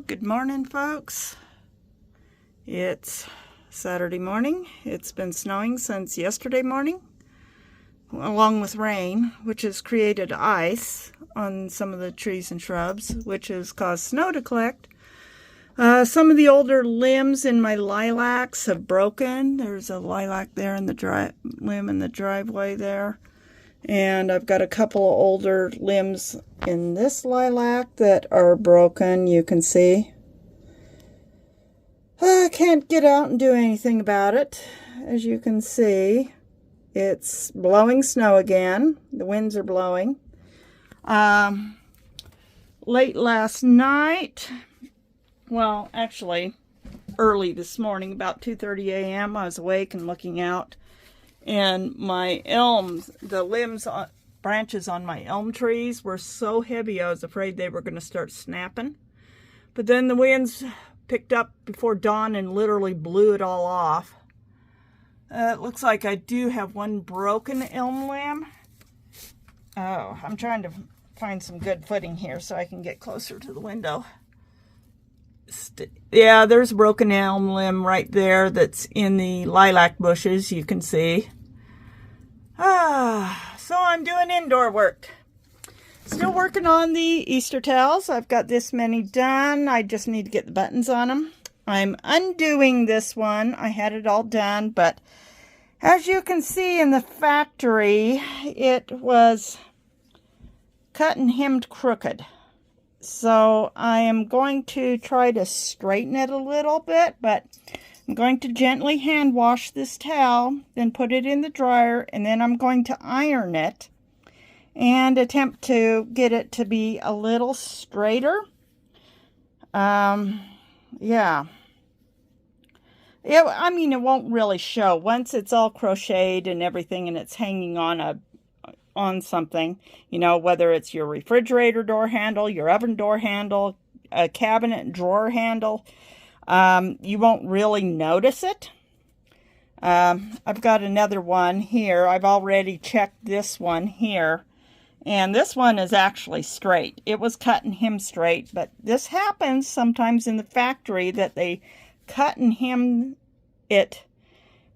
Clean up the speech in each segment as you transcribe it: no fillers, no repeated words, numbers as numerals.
Good morning, folks. It's Saturday morning. It's been snowing since yesterday morning, along with rain, which has created ice on some of the trees and shrubs, which has caused snow to collect. Some of the older limbs in my lilacs have broken. There's a lilac there in the limb in the driveway there. And I've got a couple of older limbs in this lilac that are broken, you can see. I can't get out and do anything about it. As you can see, it's blowing snow again. The winds are blowing. Late last night, well, actually, early this morning, about 2:30 a.m., I was awake and looking out. And my elms, the branches on my elm trees were so heavy I was afraid they were going to start snapping. But then the winds picked up before dawn and literally blew it all off. It looks like I do have one broken elm limb. Oh, I'm trying to find some good footing here so I can get closer to the window. Yeah, there's a broken elm limb right there that's in the lilac bushes, you can see. So I'm doing indoor work. Still working on the Easter towels. I've got this many done. I just need to get the buttons on them. I'm undoing this one. I had it all done, but as you can see in the factory, it was cut and hemmed crooked. So I am going to try to straighten it a little bit, but I'm going to gently hand wash this towel, then put it in the dryer, and then I'm going to iron it and attempt to get it to be a little straighter. Yeah. I mean, it won't really show. Once it's all crocheted and everything and it's hanging on something, you know, whether it's your refrigerator door handle, your oven door handle, a cabinet drawer handle, you won't really notice it. I've got another one here. I've already checked this one here, and this one is actually straight. It was cut and hemmed straight, but this happens sometimes in the factory that they cut and hem it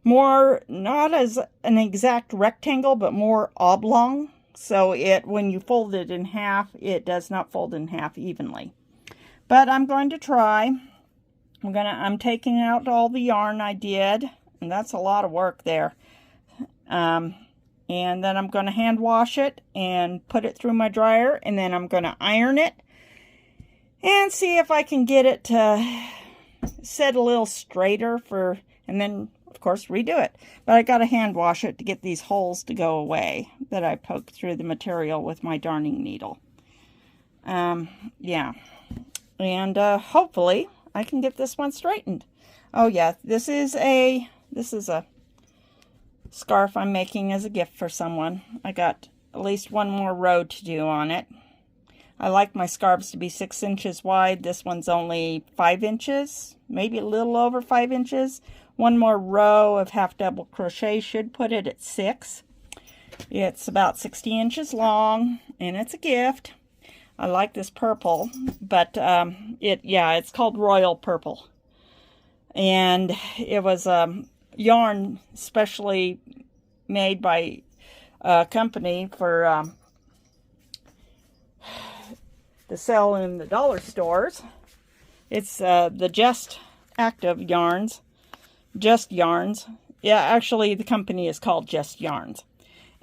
more, not as an exact rectangle, but more oblong. So when you fold it in half, it does not fold in half evenly. But I'm going to try. I'm taking out all the yarn I did, and that's a lot of work there. And then I'm going to hand wash it and put it through my dryer, and then I'm going to iron it and see if I can get it to set a little straighter and then of course redo it. But I got to hand wash it to get these holes to go away that I poked through the material with my darning needle. Yeah, and hopefully I can get this one straightened. Oh yeah, this is a scarf I'm making as a gift for someone. I got at least one more row to do on it. I like my scarves to be 6 inches wide. This one's only 5 inches, maybe a little over 5 inches. One more row of half double crochet should put it at 6. It's about 60 inches long, and it's a gift. I like this purple, but it's called Royal Purple. And it was yarn specially made by a company for to sell in the dollar stores. It's the Just Active Yarns. Just Yarns. Yeah, actually the company is called Just Yarns.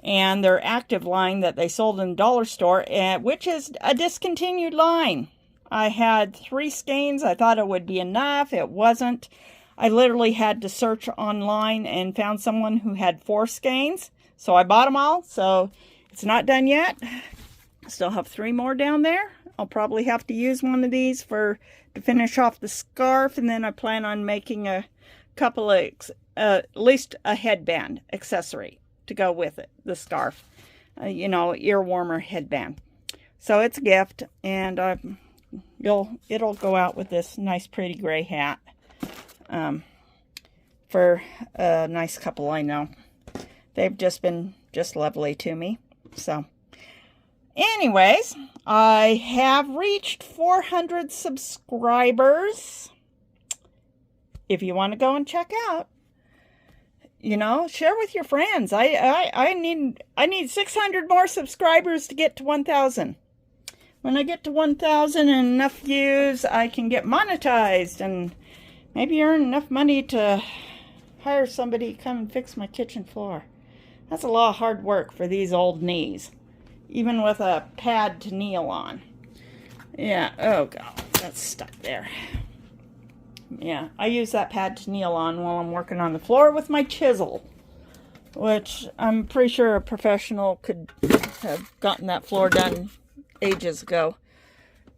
And their active line that they sold in the dollar store, which is a discontinued line. I had 3 skeins. I thought it would be enough. It wasn't. I literally had to search online and found someone who had 4 skeins. So I bought them all. So it's not done yet. I still have 3 more down there. I'll probably have to use one of these to finish off the scarf. And then I plan on making a couple of, at least a headband accessory to go with it, the scarf, ear warmer headband. So it's a gift, and it'll go out with this nice pretty gray hat for a nice couple I know. They've just been lovely to me. So Anyways, I have reached 400 subscribers. If you want to go and check out, share with your friends. I need 600 more subscribers to get to 1,000. When I get to 1,000 and enough views, I can get monetized and maybe earn enough money to hire somebody to come and fix my kitchen floor. That's a lot of hard work for these old knees, even with a pad to kneel on. Yeah, oh God, that's stuck there. Yeah, I use that pad to kneel on while I'm working on the floor with my chisel, which I'm pretty sure a professional could have gotten that floor done ages ago.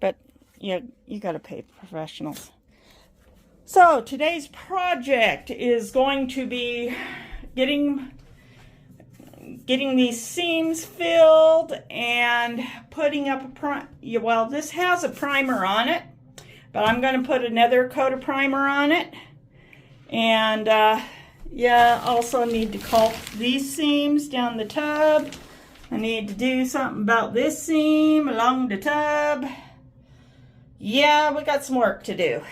But you got to pay professionals. So today's project is going to be getting these seams filled and putting up this has a primer on it, but I'm going to put another coat of primer on it. And also need to caulk these seams down the tub. I need to do something about this seam along the tub. Yeah, we got some work to do.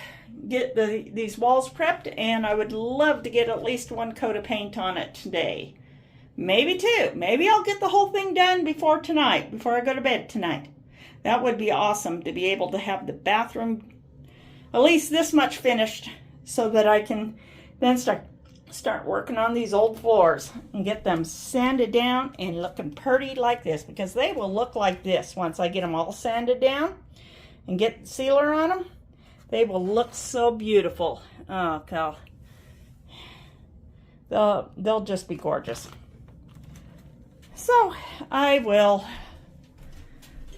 Get these walls prepped, and I would love to get at least one coat of paint on it today. Maybe two. Maybe I'll get the whole thing done before I go to bed tonight. That would be awesome to be able to have the bathroom at least this much finished so that I can then start working on these old floors and get them sanded down and looking pretty like this, because they will look like this once I get them all sanded down and get sealer on them. They will look so beautiful. Oh, God. They'll just be gorgeous. So I will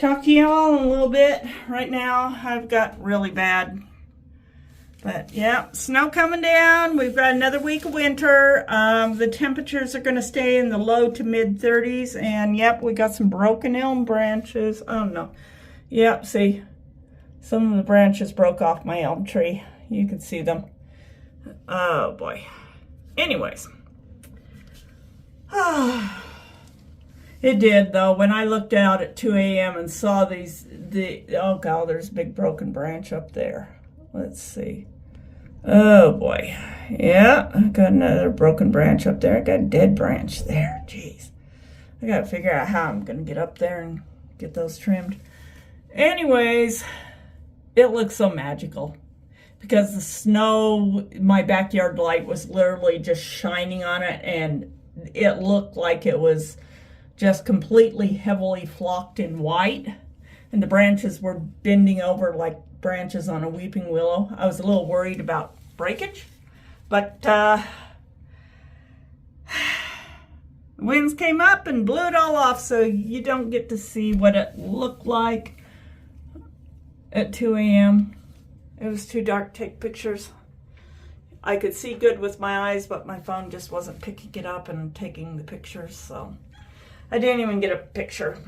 talk to you all in a little bit. Right now I've got really bad, but yeah, snow coming down. We've got another week of winter. The temperatures are going to stay in the low to mid 30s, and yep, we got some broken elm branches. Oh no. Yep, see, some of the branches broke off my elm tree. You can see them. Oh boy. Anyways. It did, though. When I looked out at 2 a.m. and saw oh God, there's a big broken branch up there. Let's see. Oh boy. Yeah, I got another broken branch up there. I got a dead branch there. Jeez. I gotta figure out how I'm gonna get up there and get those trimmed. Anyways, it looks so magical because the snow, my backyard light was literally just shining on it, and it looked like it was just completely heavily flocked in white, and the branches were bending over like branches on a weeping willow. I was a little worried about breakage, but winds came up and blew it all off, so you don't get to see what it looked like at 2 a.m. It was too dark to take pictures. I could see good with my eyes, but my phone just wasn't picking it up and taking the pictures, so I didn't even get a picture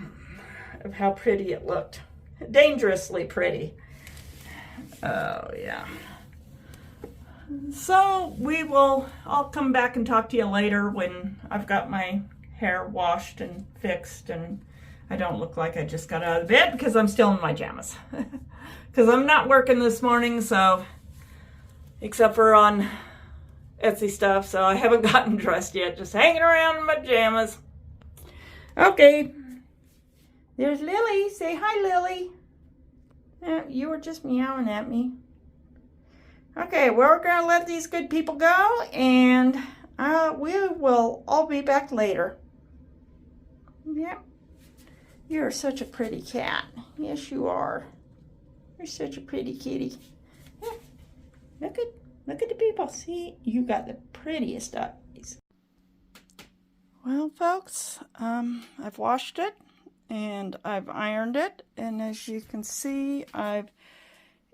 of how pretty it looked. Dangerously pretty. Oh, yeah. So I'll come back and talk to you later when I've got my hair washed and fixed and I don't look like I just got out of bed because I'm still in my pajamas. Because I'm not working this morning, so, except for on Etsy stuff, so I haven't gotten dressed yet. Just hanging around in my pajamas. Okay, there's Lily. Say hi, Lily. You were just meowing at me. Okay, well, we're going to let these good people go, and we will all be back later. Yep. You're such a pretty cat. Yes, you are. You're such a pretty kitty. Yeah. Look at the people. See, you got the prettiest eyes. Well, folks, I've washed it and I've ironed it, and as you can see,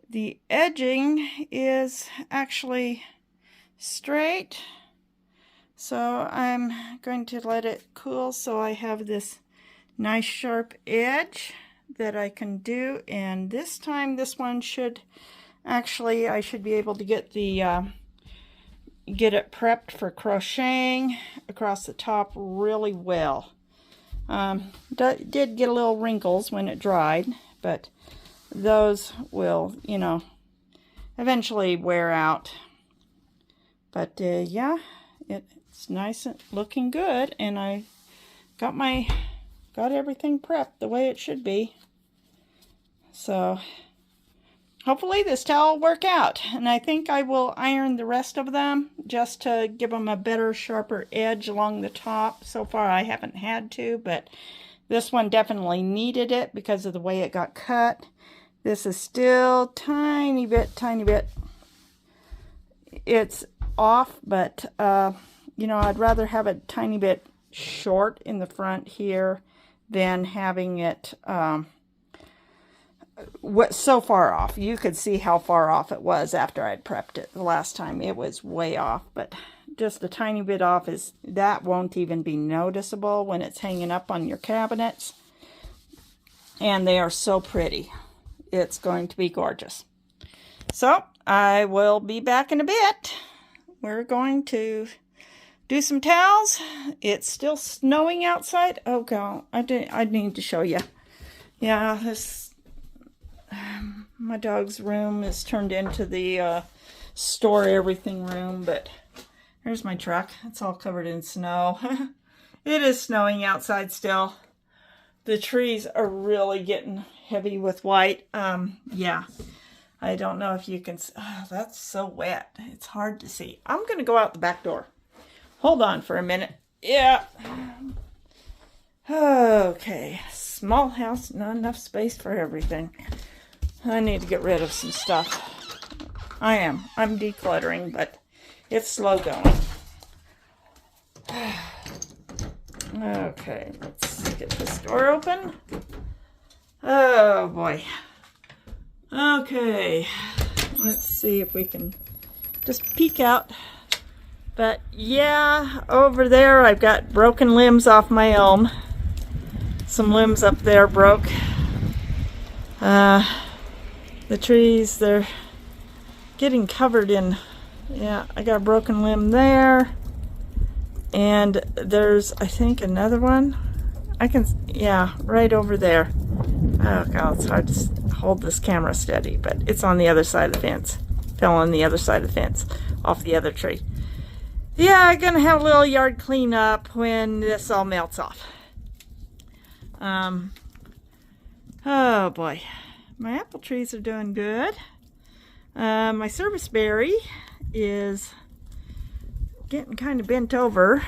the edging is actually straight, so I'm going to let it cool so I have this nice sharp edge that I can do. And this time, this one should actually, I should be able to get get it prepped for crocheting across the top really well. Did get a little wrinkles when it dried, but those will, you know, eventually wear out. But yeah, it's nice and looking good, and I got everything prepped the way it should be. So hopefully this towel will work out, and I think I will iron the rest of them just to give them a better, sharper edge along the top. So far I haven't had to, but this one definitely needed it because of the way it got cut. This is still tiny bit. It's off, but you know, I'd rather have it tiny bit short in the front here than having it so far off. You could see how far off it was after I'd prepped it the last time. It was way off, but just a tiny bit off that won't even be noticeable when it's hanging up on your cabinets. And they are so pretty. It's going to be gorgeous. So I will be back in a bit. We're going to do some towels. It's still snowing outside. Oh god, I need to show you. Yeah, my dog's room is turned into the store everything room, but here's my truck. It's all covered in snow. It is snowing outside still. The trees are really getting heavy with white. Yeah, I don't know if you can. Oh, that's so wet. It's hard to see. I'm going to go out the back door. Hold on for a minute. Yeah. Okay. Small house, not enough space for everything. I need to get rid of some stuff. I'm decluttering, but it's slow going. Okay, let's get this door open. Oh boy. Okay, let's see if we can just peek out. But yeah, over there I've got broken limbs off my elm. Some limbs up there broke. The trees, they're getting covered in, yeah, I got a broken limb there. And there's, I think, another one. Yeah, right over there. Oh god, it's hard to hold this camera steady, but it's on the other side of the fence. Fell on the other side of the fence, off the other tree. Yeah, I'm gonna have a little yard cleanup when this all melts off. Oh boy, my apple trees are doing good. My serviceberry is getting kind of bent over.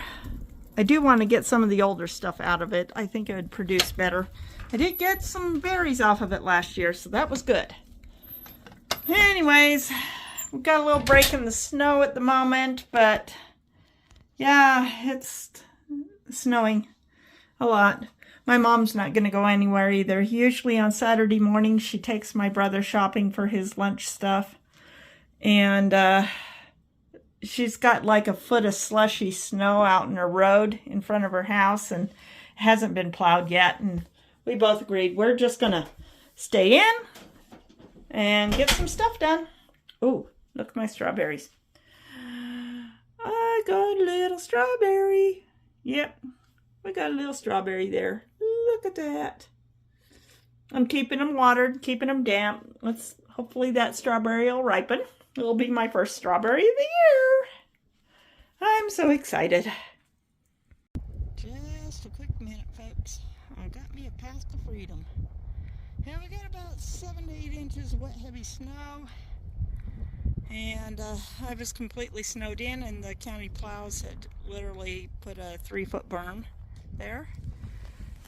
I do want to get some of the older stuff out of it. I think it would produce better. I did get some berries off of it last year, so that was good. Anyways, we've got a little break in the snow at the moment, but yeah, it's snowing a lot. My mom's not going to go anywhere either. Usually on Saturday morning, she takes my brother shopping for his lunch stuff. And she's got like a foot of slushy snow out in her road in front of her house, and it hasn't been plowed yet. And we both agreed we're just going to stay in and get some stuff done. Ooh, look at my strawberries. I got a little strawberry. Yep, we got a little strawberry there. Look at that. I'm keeping them watered, keeping them damp. Hopefully that strawberry will ripen. It'll be my first strawberry of the year. I'm so excited. Just a quick minute, folks. I got me a path to freedom. Yeah, we got about 7 to 8 inches of wet, heavy snow. And I was completely snowed in, and the county plows had literally put a 3-foot berm there.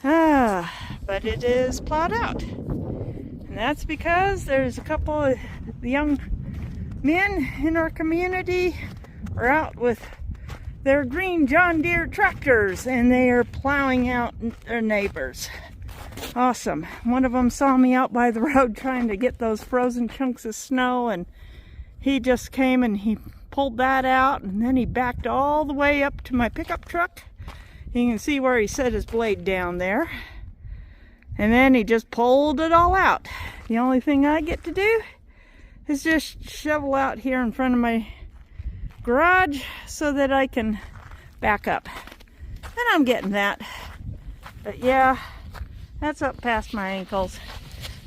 But it is plowed out. And that's because there's a couple of the young men in our community are out with their green John Deere tractors, and they are plowing out their neighbors. Awesome. One of them saw me out by the road trying to get those frozen chunks of snow, and he just came and he pulled that out, and then he backed all the way up to my pickup truck. You can see where he set his blade down there. And then he just pulled it all out. The only thing I get to do is just shovel out here in front of my garage so that I can back up. And I'm getting that. But yeah, that's up past my ankles.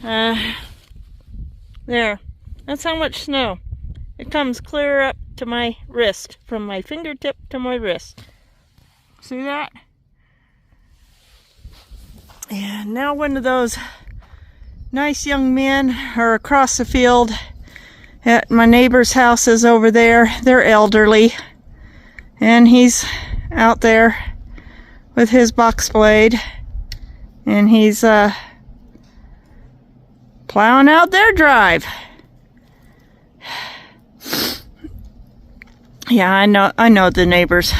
There. That's how much snow. It comes clear up to my wrist, from my fingertip to my wrist. See that? And now one of those nice young men are across the field at my neighbor's house is over there. They're elderly. And he's out there with his box blade. And he's plowing out their drive. Yeah, I know the neighbors.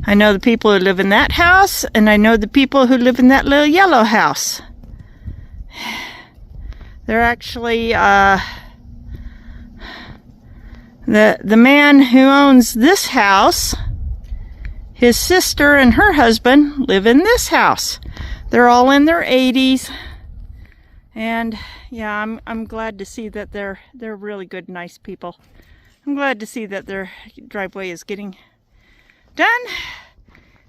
I know the people who live in that house, and I know the people who live in that little yellow house. They're actually the man who owns this house, his sister and her husband live in this house. They're all in their 80s. And yeah, I'm glad to see that they're really good, nice people. I'm glad to see that their driveway is getting done.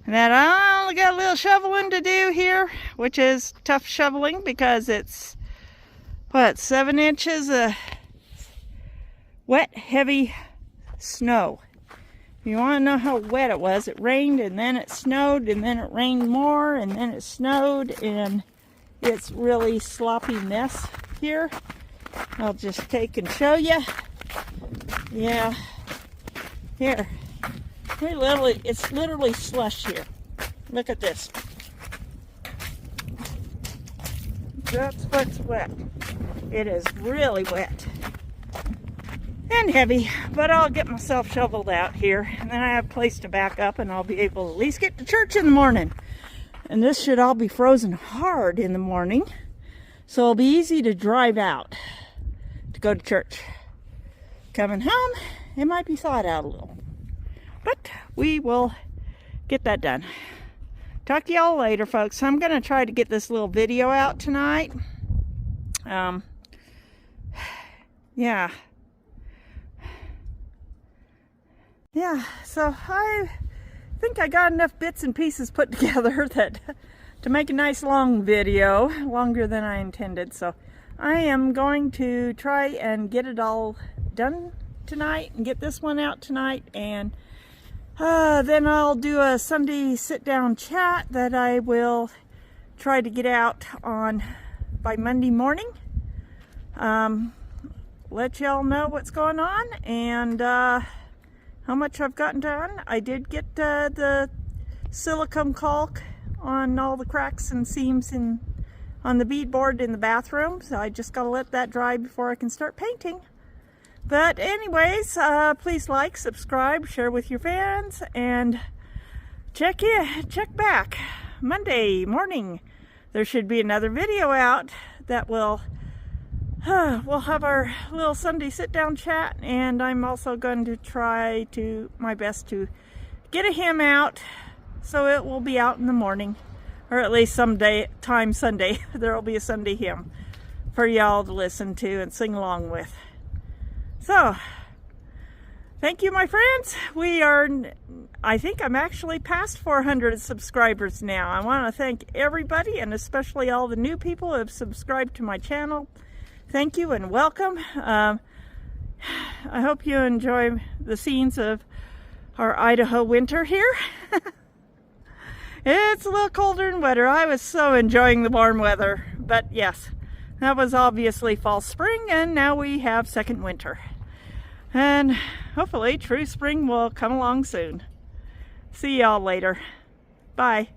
And that I only got a little shoveling to do here, which is tough shoveling because it's, what, 7 inches of wet, heavy snow. If you want to know how wet it was, it rained and then it snowed and then it rained more and then it snowed, and it's really sloppy mess here. I'll just take and show you. Yeah, here. It's literally slush here. Look at this. That's what's wet. It is really wet and heavy, but I'll get myself shoveled out here, and then I have a place to back up, and I'll be able to at least get to church in the morning. And this should all be frozen hard in the morning, so it'll be easy to drive out to go to church. Coming home, it might be thawed out a little, but we will get that done. Talk to y'all later, folks. I'm going to try to get this little video out tonight. Yeah, so I think I got enough bits and pieces put together to make a nice long video, longer than I intended. So I am going to try and get it all done tonight and get this one out tonight, and then I'll do a Sunday sit-down chat that I will try to get out on by Monday morning. Let y'all know what's going on and how much I've gotten done. I did get the silicone caulk on all the cracks and seams on the beadboard in the bathroom, so I just gotta let that dry before I can start painting. But anyways, please like, subscribe, share with your fans, and check back Monday morning. There should be another video out that will we'll have our little Sunday sit-down chat, and I'm also going to try my best to get a hymn out, so it will be out in the morning, or at least Sunday there will be a Sunday hymn for y'all to listen to and sing along with. So, thank you, my friends. I think I'm actually past 400 subscribers now. I want to thank everybody, and especially all the new people who have subscribed to my channel. Thank you and welcome. I hope you enjoy the scenes of our Idaho winter here. It's a little colder and wetter. I was so enjoying the warm weather. But yes, that was obviously fall spring, and now we have second winter. And hopefully true spring will come along soon. See y'all later. Bye.